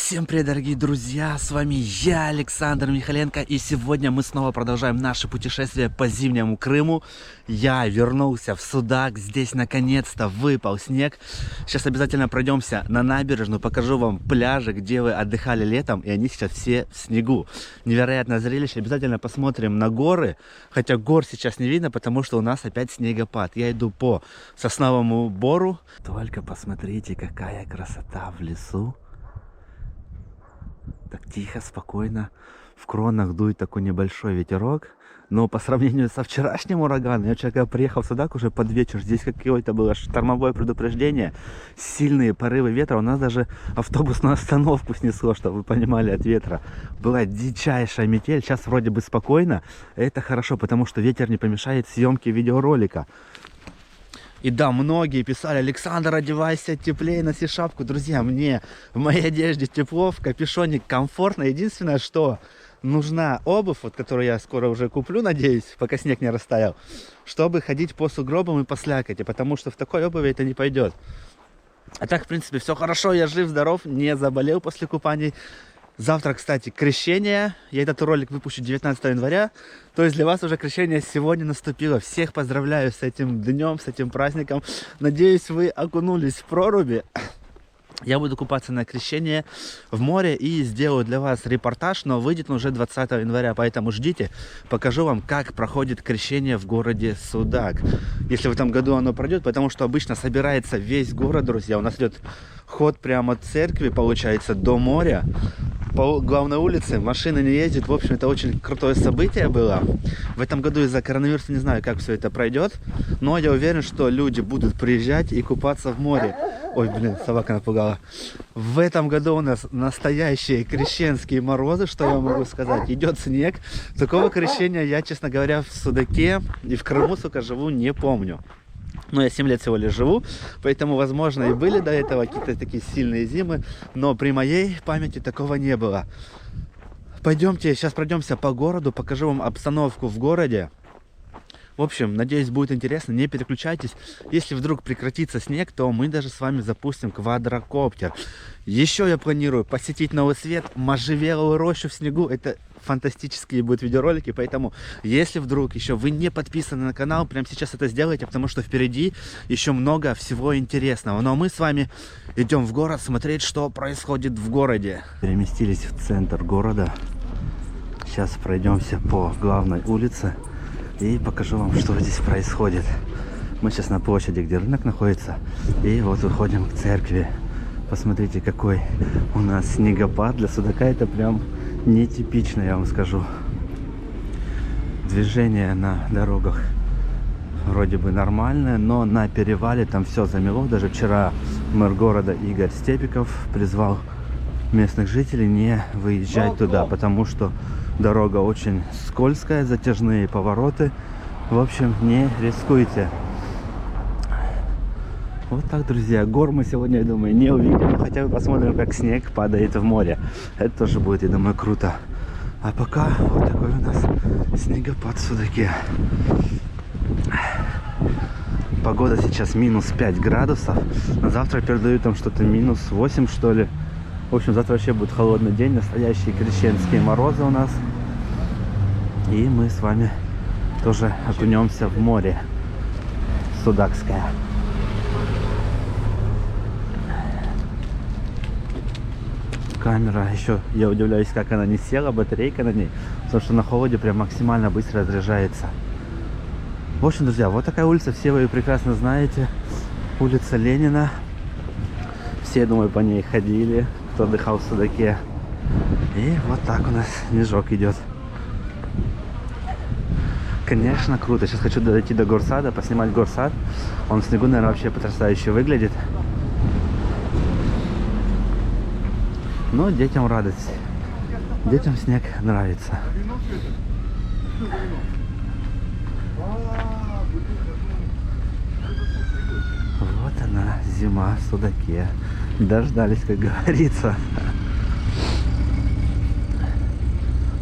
Всем привет, дорогие друзья, с вами я, Александр Михаленко, и сегодня мы снова продолжаем наше путешествие по зимнему Крыму. Я вернулся в Судак, здесь наконец-то выпал снег. Сейчас обязательно пройдемся на набережную, покажу вам пляжи, где вы отдыхали летом, и они сейчас все в снегу. Невероятное зрелище, обязательно посмотрим на горы, хотя гор сейчас не видно, потому что у нас опять снегопад. Я иду по Сосновому Бору. Только посмотрите, какая красота в лесу. Так тихо, спокойно. В кронах дует такой небольшой ветерок. Но по сравнению со вчерашним ураганом, я вчера когда приехал в Судак уже под вечер, здесь какое-то было штормовое предупреждение, сильные порывы ветра. У нас даже автобусную остановку снесло, чтобы вы понимали, от ветра. Была дичайшая метель, сейчас вроде бы спокойно. Это хорошо, потому что ветер не помешает съемке видеоролика. И да, многие писали: Александр, одевайся теплее, носи шапку. Друзья, мне в моей одежде тепло, в капюшоне комфортно. Единственное, что нужна обувь, вот, которую я скоро уже куплю, надеюсь, пока снег не растаял, чтобы ходить по сугробам и по слякоти, потому что в такой обуви это не пойдет. А так, в принципе, все хорошо, я жив, здоров, не заболел после купаний. Завтра, кстати, крещение. Я этот ролик выпущу 19 января. То есть для вас уже крещение сегодня наступило. Всех поздравляю с этим днем, с этим праздником. Надеюсь, вы окунулись в проруби. Я буду купаться на крещение в море и сделаю для вас репортаж, но выйдет он уже 20 января, поэтому ждите. Покажу вам, как проходит крещение в городе Судак. Если в этом году оно пройдет, потому что обычно собирается весь город, друзья. У нас идет ход прямо от церкви, получается, до моря. По главной улице машины не ездят. В общем, это очень крутое событие было. В этом году из-за коронавируса не знаю, как все это пройдет. Но я уверен, что люди будут приезжать и купаться в море. Ой, блин, собака напугала. В этом году у нас настоящие крещенские морозы, что я могу сказать. Идет снег. Такого крещения я, честно говоря, в Судаке и в Крыму, сука, живу, не помню. Но я 7 лет всего лишь живу, поэтому, возможно, и были до этого какие-то такие сильные зимы, но при моей памяти такого не было. Пойдемте, сейчас пройдемся по городу, покажу вам обстановку в городе. В общем, надеюсь, будет интересно, не переключайтесь. Если вдруг прекратится снег, то мы даже с вами запустим квадрокоптер. Еще я планирую посетить Новый Свет, можжевеловую рощу в снегу. Это фантастические будут видеоролики, поэтому, если вдруг еще вы не подписаны на канал, прямо сейчас это сделайте, потому что впереди еще много всего интересного. Но мы с вами идем в город смотреть, что происходит в городе. Переместились в центр города. Сейчас пройдемся по главной улице и покажу вам, что здесь происходит. Мы сейчас на площади, где рынок находится, и вот выходим к церкви. Посмотрите, какой у нас снегопад. Для Судака это прям нетипично, я вам скажу. Движение на дорогах вроде бы нормальное, но на перевале там все замело. Даже вчера мэр города Игорь Степиков призвал местных жителей не выезжать туда, потому что дорога очень скользкая, затяжные повороты. В общем, не рискуйте. Вот так, друзья. Гор мы сегодня, я думаю, не увидим. Но хотя бы посмотрим, как снег падает в море. Это тоже будет, я думаю, круто. А пока вот такой у нас снегопад в Судаке. Погода сейчас минус 5 градусов. На завтра передают там что-то минус 8, что ли. В общем, завтра вообще будет холодный день. Настоящие крещенские морозы у нас. И мы с вами тоже окунемся в море Судакское. Камера еще, я удивляюсь, как она не села, батарейка на ней, потому что на холоде прям максимально быстро разряжается. В общем, друзья, вот такая улица, все вы ее прекрасно знаете. Улица Ленина. Все, думаю, по ней ходили, кто отдыхал в Судаке. И вот так у нас снежок идет. Конечно, круто. Сейчас хочу дойти до горсада, поснимать горсад. Он в снегу, наверное, вообще потрясающе выглядит. Но детям радость. Детям снег нравится. Вот она, зима в Судаке. Дождались, как говорится.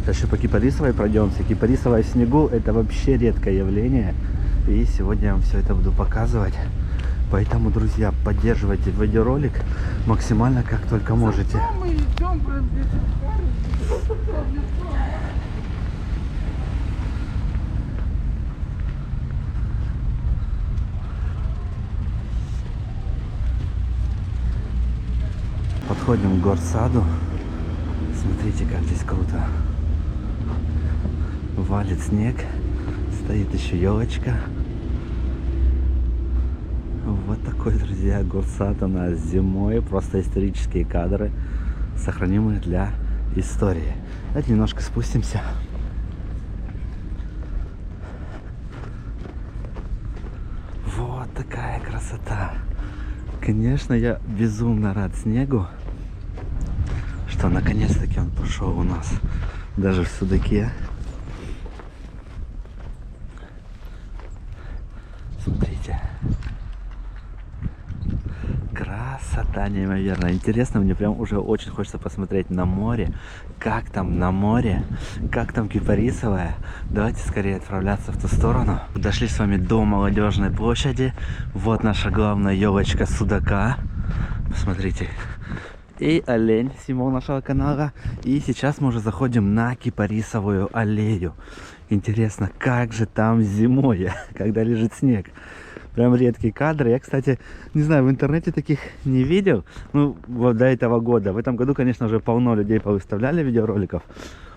Сейчас еще по Кипарисовой пройдемся. Кипарисовая в снегу — это вообще редкое явление. И сегодня я вам все это буду показывать. Поэтому, друзья, поддерживайте видеоролик максимально как только можете. Мы идем прям здесь. Подходим к горсаду. Смотрите, как здесь круто. Валит снег. Стоит еще елочка. Вот такой, друзья, горсад у нас зимой. Просто исторические кадры, сохранимые для истории. Давайте немножко спустимся. Вот такая красота. Конечно, я безумно рад снегу, что наконец-таки он пошел у нас даже в Судаке. Смотрите. Красота неимоверная. Интересно, мне прям уже очень хочется посмотреть на море. Как там на море, как там Кипарисовая. Давайте скорее отправляться в ту сторону. Дошли с вами до Молодежной площади. Вот наша главная елочка Судака. Посмотрите. И олень, символ нашего канала. И сейчас мы уже заходим на Кипарисовую аллею. Интересно, как же там зимой, когда лежит снег. Прям редкие кадры. Я, кстати, не знаю, в интернете таких не видел. Ну, вот до этого года. В этом году, конечно, уже полно людей повыставляли видеороликов.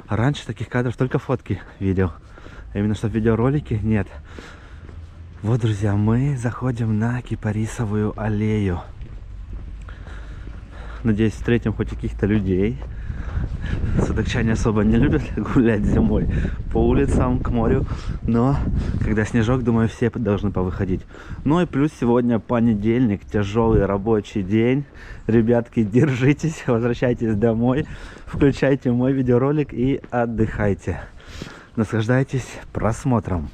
А раньше таких кадров только фотки видел. А именно, что видеоролики нет. Вот, друзья, мы заходим на Кипарисовую аллею. Надеюсь, встретим хоть каких-то людей. Судакчане особо не любят гулять зимой по улицам, к морю. Но когда снежок, думаю, все должны повыходить. Ну и плюс сегодня понедельник, тяжелый рабочий день. Ребятки, держитесь, возвращайтесь домой, включайте мой видеоролик и отдыхайте. Наслаждайтесь просмотром.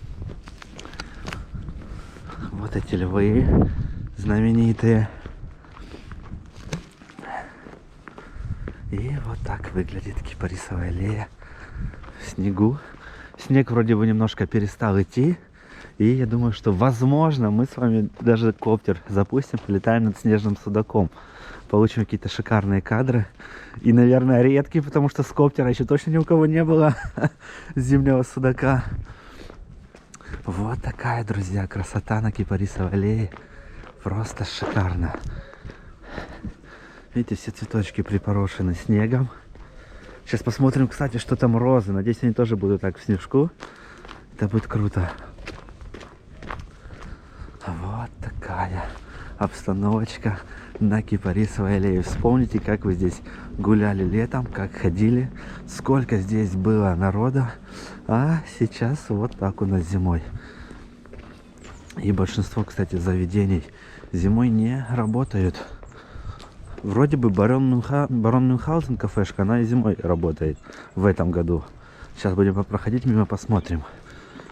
Вот эти львы знаменитые. И вот так выглядит Кипарисовая аллея в снегу. Снег вроде бы немножко перестал идти. И я думаю, что возможно мы с вами даже коптер запустим, полетаем над снежным судаком. Получим какие-то шикарные кадры. И, наверное, редкие, потому что с коптера еще точно ни у кого не было зимнего судака. Вот такая, друзья, красота на Кипарисовой аллее. Просто шикарно. Видите, все цветочки припорошены снегом. Сейчас посмотрим, кстати, что там розы. Надеюсь, они тоже будут так в снежку. Это будет круто. Вот такая обстановочка на Кипарисовой аллее. Вспомните, как вы здесь гуляли летом, как ходили, сколько здесь было народа. А сейчас вот так у нас зимой. И большинство, кстати, заведений зимой не работают. Вроде бы Барон Мюнхгаузен кафешка, она и зимой работает в этом году. Сейчас будем проходить мимо, посмотрим.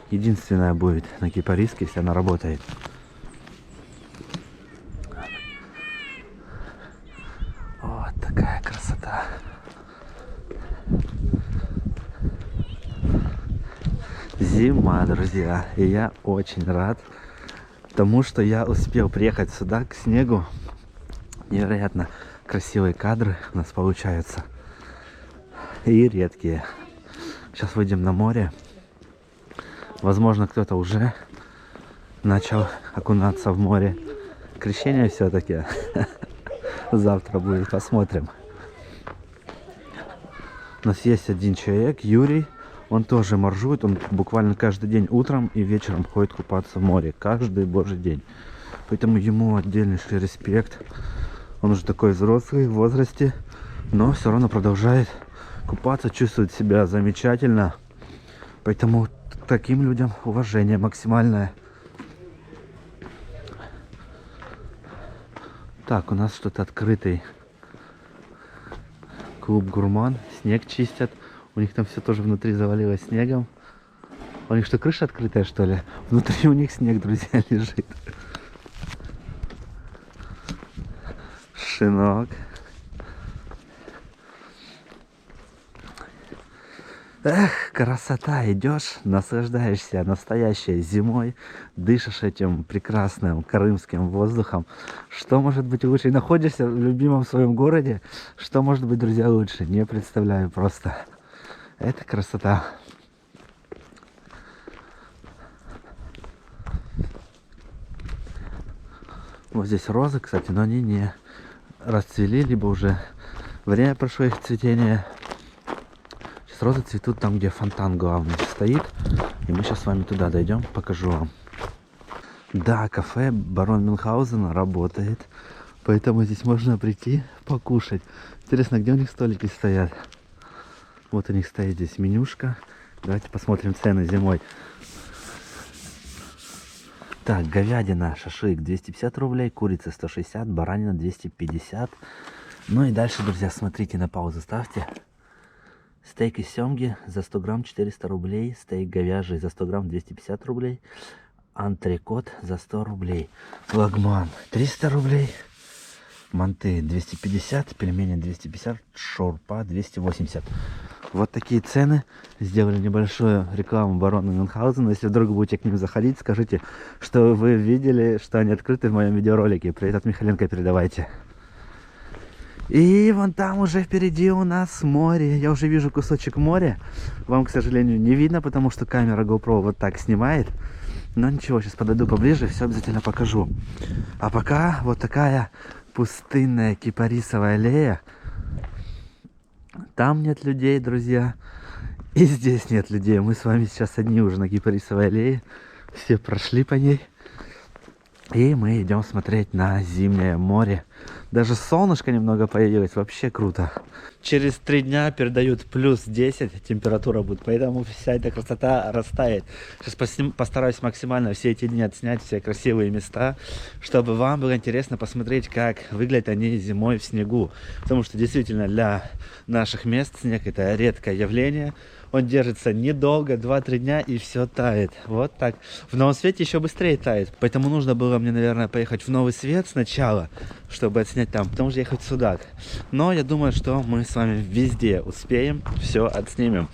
Единственная будет на Кипариске, если она работает. Вот такая красота. Зима, друзья. И я очень рад тому, что я успел приехать сюда, к снегу. Невероятно красивые кадры у нас получаются. И редкие. Сейчас выйдем на море. Возможно, кто-то уже начал окунаться в море. Крещение все-таки завтра будет, посмотрим. У нас есть один человек, Юрий. Он тоже моржует. Он буквально каждый день утром и вечером ходит купаться в море. Каждый божий день. Поэтому ему отдельнейший респект. Он уже такой взрослый в возрасте, но все равно продолжает купаться, чувствует себя замечательно. Поэтому таким людям уважение максимальное. Так, у нас что-то открытый клуб Гурман. Снег чистят. У них там все тоже внутри завалилось снегом. У них что, крыша открытая, что ли? Внутри у них снег, друзья, лежит. Шинок. Эх, красота, идешь, наслаждаешься настоящей зимой, дышишь этим прекрасным крымским воздухом. Что может быть лучше? И находишься в любимом своем городе. Что может быть, друзья, лучше? Не представляю просто. Это красота. Вот здесь розы, кстати, но они не расцвели, либо уже время прошло их цветения. Сейчас розы цветут там, где фонтан главный стоит. И мы сейчас с вами туда дойдем, покажу вам. Да, кафе Барон Мюнхгаузен работает. Поэтому здесь можно прийти покушать. Интересно, где у них столики стоят? Вот у них стоит здесь менюшка. Давайте посмотрим цены зимой. Так, говядина, шашлык 250 рублей, курица 160, баранина 250. Ну и дальше, друзья, смотрите, на паузу ставьте. Стейк из семги за 100 грамм 400 рублей, стейк говяжий за 100 грамм 250 рублей, антрекот за 100 рублей, лагман 300 рублей, манты 250, пельмени 250, шорпа 280. Вот такие цены. Сделали небольшую рекламу барона Мюнхгаузена. Если вдруг будете к ним заходить, скажите, что вы видели, что они открыты в моем видеоролике. Привет от Михаленко передавайте. И вон там уже впереди у нас море. Я уже вижу кусочек моря. Вам, к сожалению, не видно, потому что камера GoPro вот так снимает. Но ничего, сейчас подойду поближе, все обязательно покажу. А пока вот такая пустынная кипарисовая аллея. Там нет людей, друзья. И здесь нет людей. Мы с вами сейчас одни уже на Кипарисовой аллее. Все прошли по ней. И мы идем смотреть на зимнее море. Даже солнышко немного появилось. Вообще круто. Через 3 дня передают плюс 10 температура будет. Поэтому вся эта красота растает. Сейчас постараюсь максимально все эти дни отснять все красивые места, чтобы вам было интересно посмотреть, как выглядят они зимой в снегу. Потому что действительно для наших мест снег это редкое явление. Он держится недолго, 2-3 дня, и все тает. Вот так. В Новом Свете еще быстрее тает. Поэтому нужно было мне, наверное, поехать в Новый Свет сначала, чтобы отснять там. Потом уже ехать сюда. Но я думаю, что мы с вами везде успеем, все отснимем.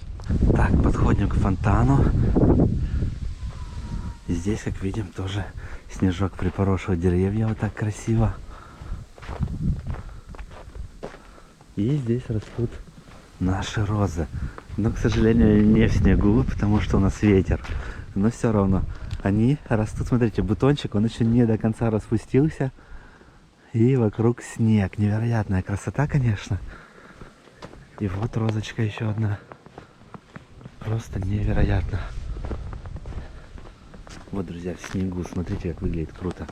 Так, подходим к фонтану. И здесь, как видим, тоже снежок припорошил деревья вот так красиво. И здесь растут наши розы. Но, к сожалению, не в снегу, потому что у нас ветер. Но все равно они растут. Смотрите, бутончик, он еще не до конца распустился. И вокруг снег. Невероятная красота, конечно. И вот розочка еще одна. Просто невероятно. Вот, друзья, в снегу. Смотрите, как выглядит круто.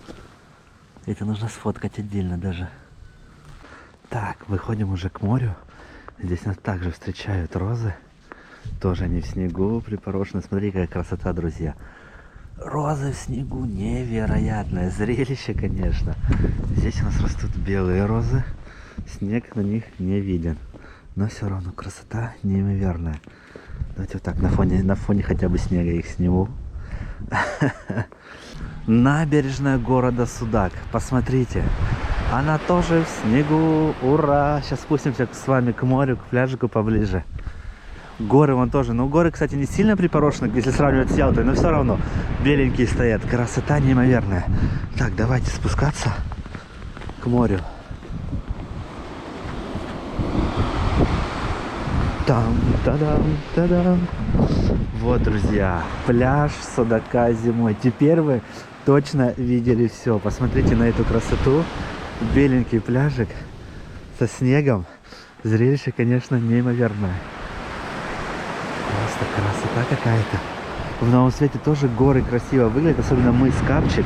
Это нужно сфоткать отдельно даже. Так, выходим уже к морю. Здесь нас также встречают розы. Тоже они в снегу припорошены. Смотри, какая красота, друзья. Розы в снегу. Невероятное зрелище, конечно. Здесь у нас растут белые розы. Снег на них не виден. Но все равно красота неимоверная. Давайте вот так на фоне хотя бы снега их сниму. Набережная города Судак. Посмотрите. Она тоже в снегу. Ура! Сейчас спустимся с вами к морю, к пляжику поближе. Горы вон тоже. Но горы, кстати, не сильно припорошены, если сравнивать с Ялтой. Но все равно беленькие стоят. Красота неимоверная. Так, давайте спускаться к морю. Там, тадам, тадам. Вот, друзья, пляж Судака зимой. Теперь вы точно видели все. Посмотрите на эту красоту. Беленький пляжик со снегом. Зрелище, конечно, неимоверное. Просто красота какая-то. В Новом Свете тоже горы красиво выглядят, особенно мыс Капчик.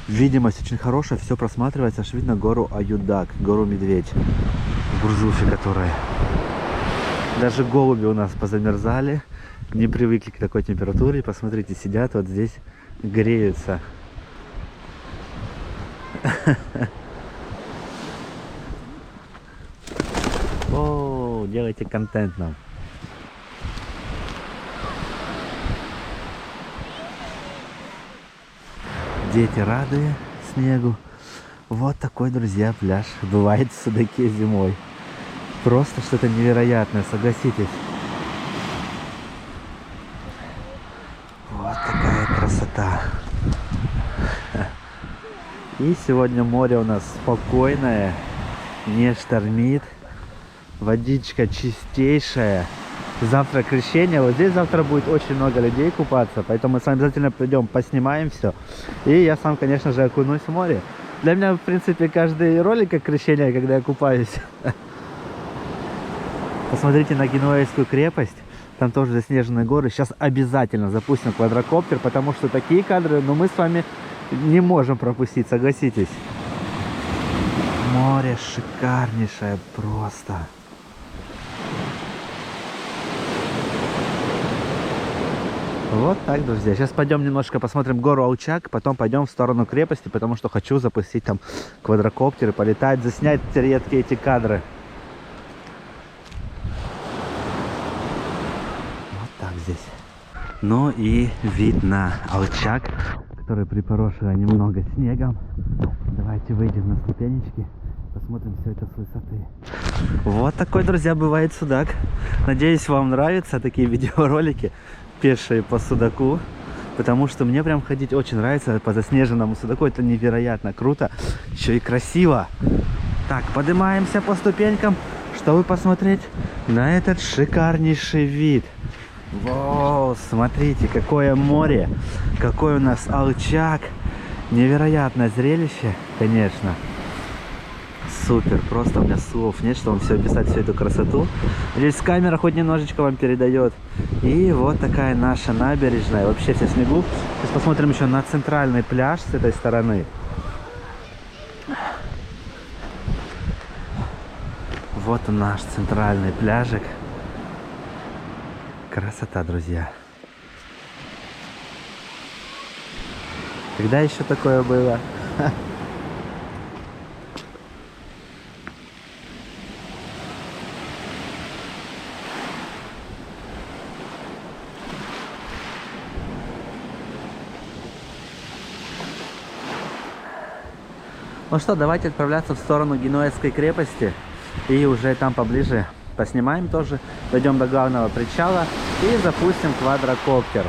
Видимость очень хорошая, все просматривается, аж видно гору Аюдак, гору Медведь, в Гурзуфе, которая. Даже голуби у нас позамерзали, не привыкли к такой температуре. Посмотрите, сидят вот здесь, греются. О, делайте контент нам. Дети рады снегу. Вот такой, друзья, пляж бывает в Судаке зимой. Просто что-то невероятное, согласитесь. И сегодня море у нас спокойное, не штормит. Водичка чистейшая. Завтра крещение. Вот здесь завтра будет очень много людей купаться. Поэтому мы с вами обязательно придем, поснимаем все. И я сам, конечно же, окунусь в море. Для меня, в принципе, каждый ролик как крещение, когда я купаюсь. Посмотрите на Генуэзскую крепость. Там тоже заснеженные горы. Сейчас обязательно запустим квадрокоптер, потому что такие кадры, ну, мы с вами не можем пропустить, согласитесь. Море шикарнейшее просто. Вот так, друзья. Сейчас пойдем немножко посмотрим гору Алчак, потом пойдем в сторону крепости, потому что хочу запустить там квадрокоптеры, полетать, заснять редкие эти кадры. Вот так здесь. Ну и вид на Алчак, который припорошен немного снегом. Давайте выйдем на ступенечки, посмотрим все это с высоты. Вот такой, друзья, бывает судак. Надеюсь, вам нравятся такие видеоролики пешие по судаку, потому что мне прям ходить очень нравится по заснеженному судаку. Это невероятно круто, еще и красиво. Так, поднимаемся по ступенькам, чтобы посмотреть на этот шикарнейший вид. Вау, смотрите, какое море, какой у нас Алчак. Невероятное зрелище, конечно. Супер, просто у меня слов нет, чтобы вам все описать, всю эту красоту. Здесь камера хоть немножечко вам передает. И вот такая наша набережная, вообще вся в снегу. Сейчас посмотрим еще на центральный пляж с этой стороны. Вот он, наш центральный пляжик. Красота, друзья. Когда еще такое было? Ну что, давайте отправляться в сторону Генуэзской крепости. И уже там поближе поснимаем тоже. Дойдем до главного причала и запустим квадрокоптер.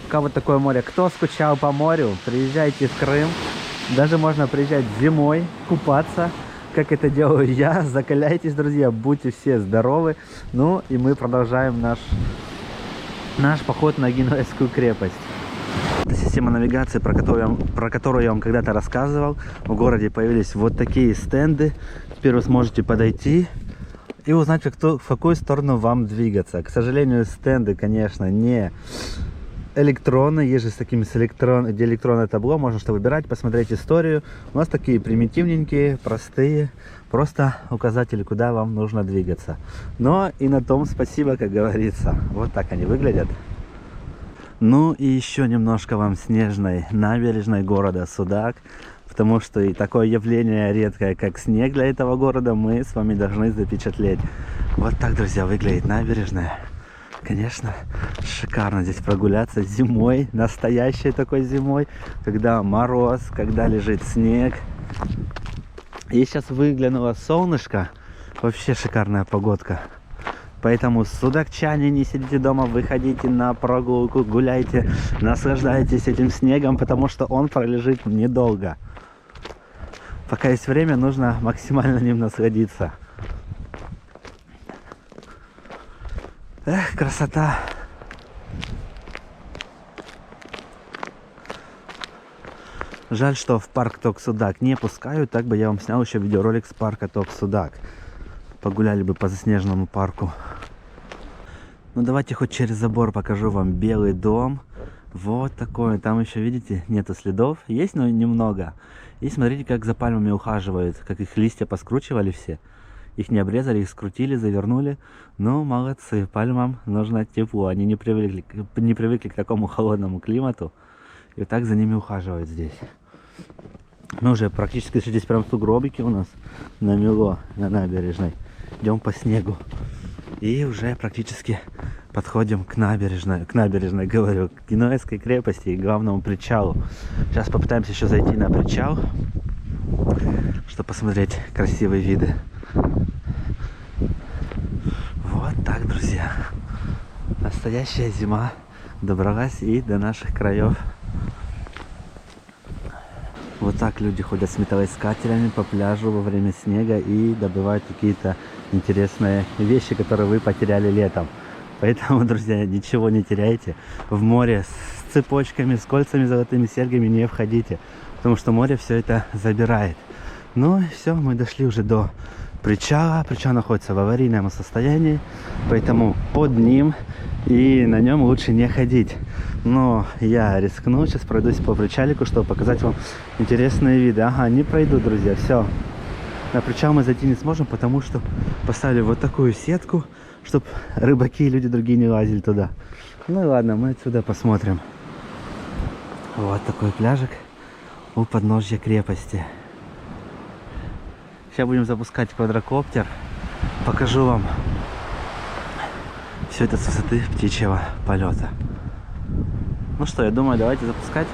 Пока вот такое море. Кто скучал по морю, приезжайте в Крым. Даже можно приезжать зимой, купаться, как это делаю я. Закаляйтесь, друзья, будьте все здоровы. Ну и мы продолжаем наш поход на Генуэзскую крепость. Это система навигации, про которую я вам когда-то рассказывал. В городе появились вот такие стенды. Теперь вы сможете подойти и узнать, в какую сторону вам двигаться. К сожалению, стенды, конечно, не электронные. Есть же с такими где электронное табло, можно что выбирать, посмотреть историю. У нас такие примитивненькие, простые, просто указатели, куда вам нужно двигаться. Но и на том спасибо, как говорится. Вот так они выглядят. Ну и еще немножко вам снежной набережной города Судак, потому что и такое явление редкое, как снег для этого города, мы с вами должны запечатлеть. Вот так, друзья, выглядит набережная. Конечно, шикарно здесь прогуляться зимой, настоящей такой зимой, когда мороз, когда лежит снег. И сейчас выглянуло солнышко, вообще шикарная погодка. Поэтому, судакчане, не сидите дома, выходите на прогулку, гуляйте, наслаждайтесь этим снегом, потому что он пролежит недолго. Пока есть время, нужно максимально ним насладиться. Эх, красота! Жаль, что в парк Ток-Судак не пускают, так бы я вам снял еще видеоролик с парка Ток-Судак. Погуляли бы по заснеженному парку. Ну давайте хоть через забор покажу вам Белый дом. Вот такой. Там еще, видите, нету следов. Есть, но немного. И смотрите, как за пальмами ухаживают. Как их листья поскручивали все. Их не обрезали, их скрутили, завернули. Ну, молодцы. Пальмам нужно тепло. Они не привыкли к такому холодному климату. И вот так за ними ухаживают здесь. Мы уже практически здесь прям сугробики у нас намело на набережной. Идем по снегу. И уже практически подходим к набережной, говорю, к Генуэзской крепости и главному причалу. Сейчас попытаемся еще зайти на причал, чтобы посмотреть красивые виды. Вот так, друзья. Настоящая зима добралась и до наших краев. Вот так люди ходят с металлоискателями по пляжу во время снега и добывают какие-то интересные вещи, которые вы потеряли летом. Поэтому, друзья, ничего не теряйте. В море с цепочками, с кольцами, золотыми серьгами не входите, потому что море все это забирает. Ну и все, мы дошли уже до причала. Причал находится в аварийном состоянии, поэтому под ним и на нем лучше не ходить. Но я рискну, сейчас пройдусь по причалику, чтобы показать вам интересные виды. Ага, не пройду, друзья, все. На причал мы зайти не сможем, потому что поставили вот такую сетку, чтобы рыбаки и люди другие не лазили туда. Ну и ладно, мы отсюда посмотрим. Вот такой пляжик у подножья крепости. Сейчас будем запускать квадрокоптер. Покажу вам все это с высоты птичьего полета. Ну что, я думаю, давайте запускать.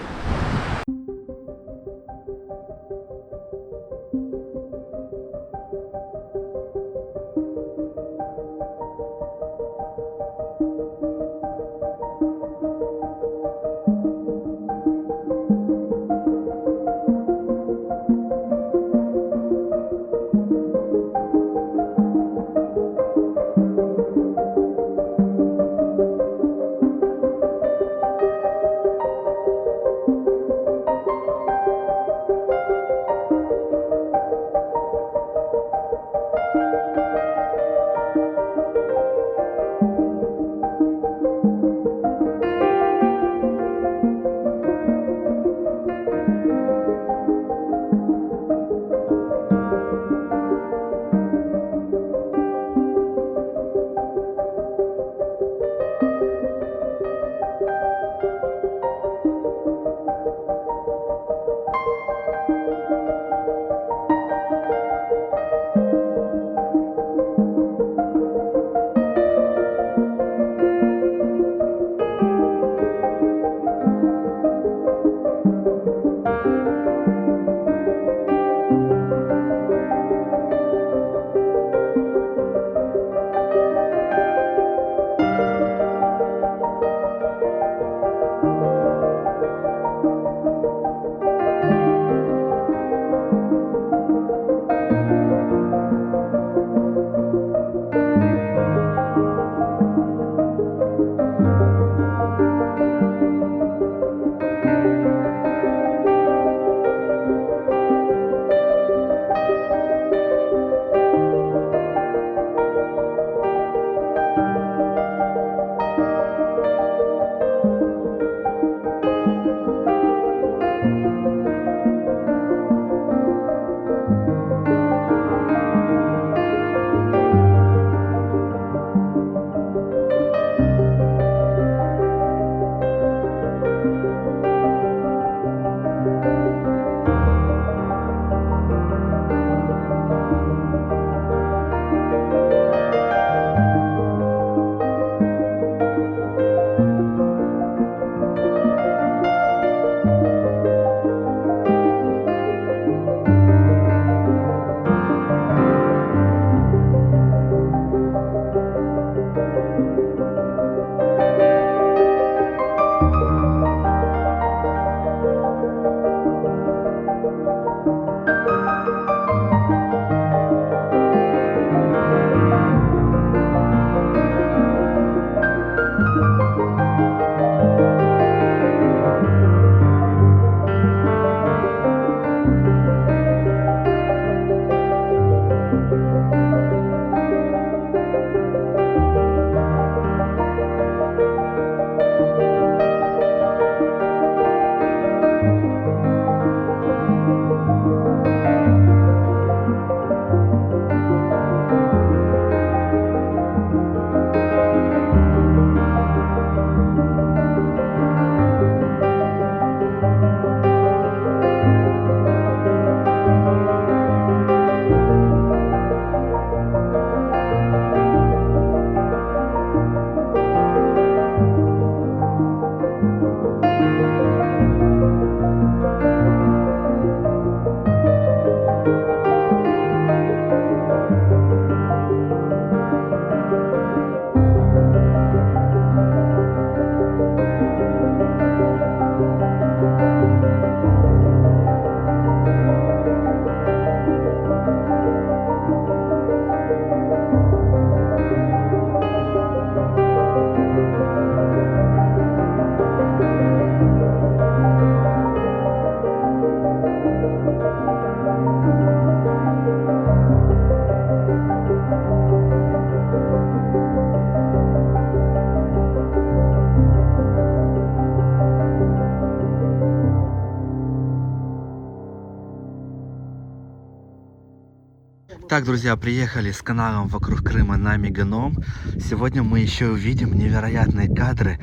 Итак, друзья, приехали с каналом «Вокруг Крыма» на Меганом. Сегодня мы еще увидим невероятные кадры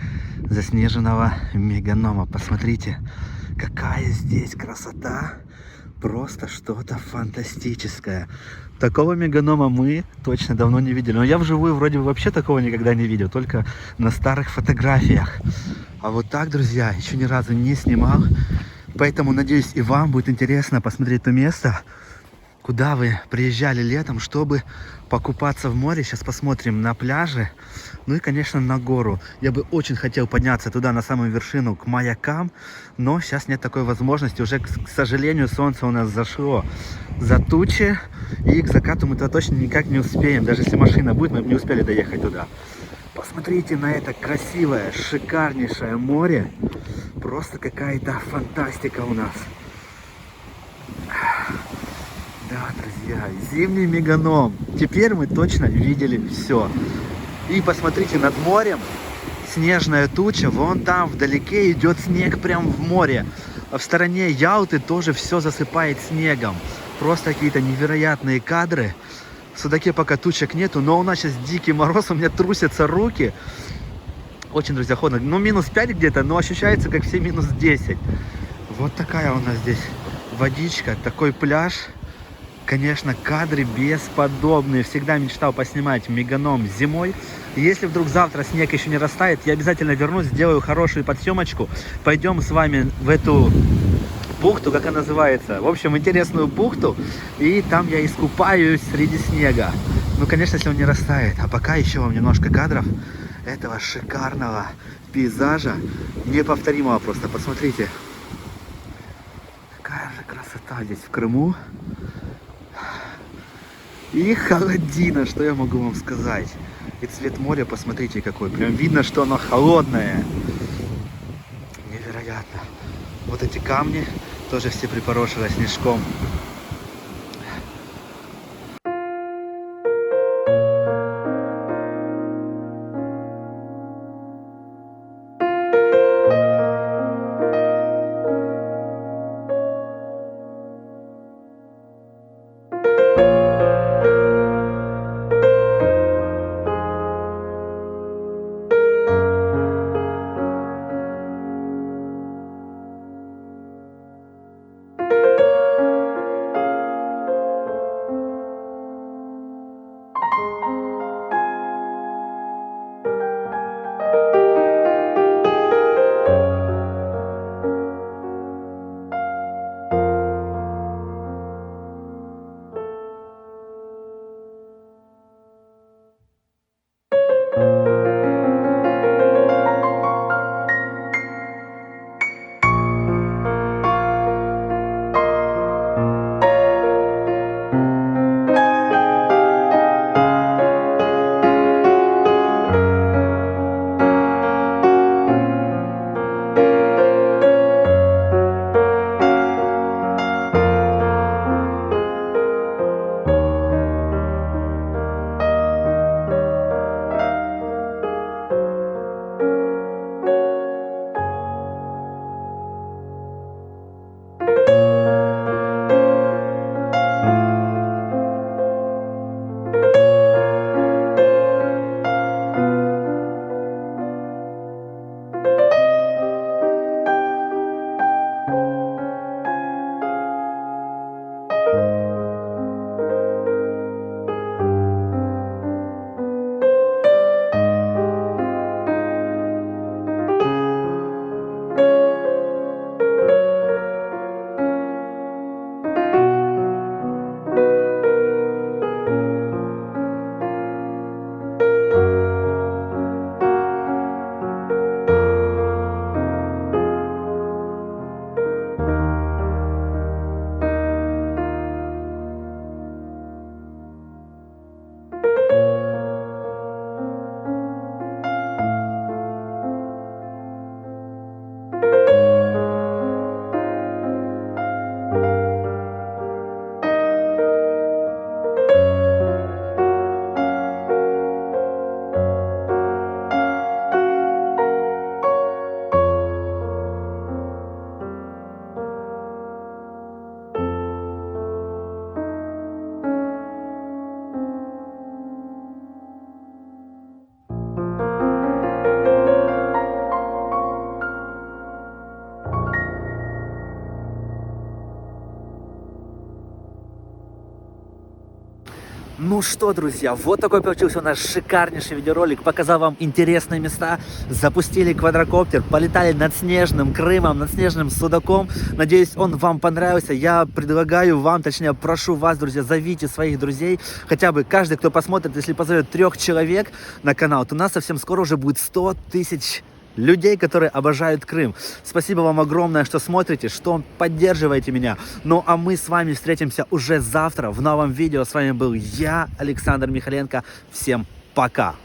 заснеженного Меганома. Посмотрите, какая здесь красота. Просто что-то фантастическое. Такого Меганома мы точно давно не видели. Но я вживую вроде бы вообще такого никогда не видел, только на старых фотографиях. А вот так, друзья, еще ни разу не снимал. Поэтому, надеюсь, и вам будет интересно посмотреть то место, куда вы приезжали летом, чтобы покупаться в море. Сейчас посмотрим на пляже. Ну и, конечно, на гору. Я бы очень хотел подняться туда, на самую вершину, к маякам. Но сейчас нет такой возможности. Уже, к сожалению, солнце у нас зашло за тучи. И к закату мы туда точно никак не успеем. Даже если машина будет, мы бы не успели доехать туда. Посмотрите на это красивое, шикарнейшее море. Просто какая-то фантастика у нас. Да, друзья, зимний Меганом. Теперь мы точно видели все. И посмотрите, над морем снежная туча. Вон там вдалеке идет снег прям в море. А в стороне Ялты тоже все засыпает снегом. Просто какие-то невероятные кадры. В Судаке пока тучек нету, но у нас сейчас дикий мороз, у меня трусятся руки. Очень, друзья, холодно. Ну, минус 5 где-то, но ощущается, как все минус 10. Вот такая у нас здесь водичка, такой пляж. Конечно, кадры бесподобные. Всегда мечтал поснимать Меганом зимой. И если вдруг завтра снег еще не растает, я обязательно вернусь, сделаю хорошую подсъемочку. Пойдем с вами в эту бухту, как она называется. В общем, интересную бухту. И там я искупаюсь среди снега. Ну, конечно, если он не растает. А пока еще вам немножко кадров этого шикарного пейзажа. Неповторимого просто. Посмотрите. Какая же красота здесь в Крыму. И холодина, что я могу вам сказать. И цвет моря, посмотрите какой. Прям видно, что оно холодное. Невероятно. Вот эти камни тоже все припорошены снежком. Ну что, друзья, вот такой получился у нас шикарнейший видеоролик. Показал вам интересные места. Запустили квадрокоптер, полетали над снежным Крымом, над снежным Судаком. Надеюсь, он вам понравился. Я предлагаю вам, точнее, прошу вас, друзья, зовите своих друзей. Хотя бы каждый, кто посмотрит, если позовет 3 человек на канал, то у нас совсем скоро уже будет 100 тысяч людей, которые обожают Крым. Спасибо вам огромное, что смотрите, что поддерживаете меня. Ну а мы с вами встретимся уже завтра в новом видео. С вами был я, Александр Михаленко. Всем пока!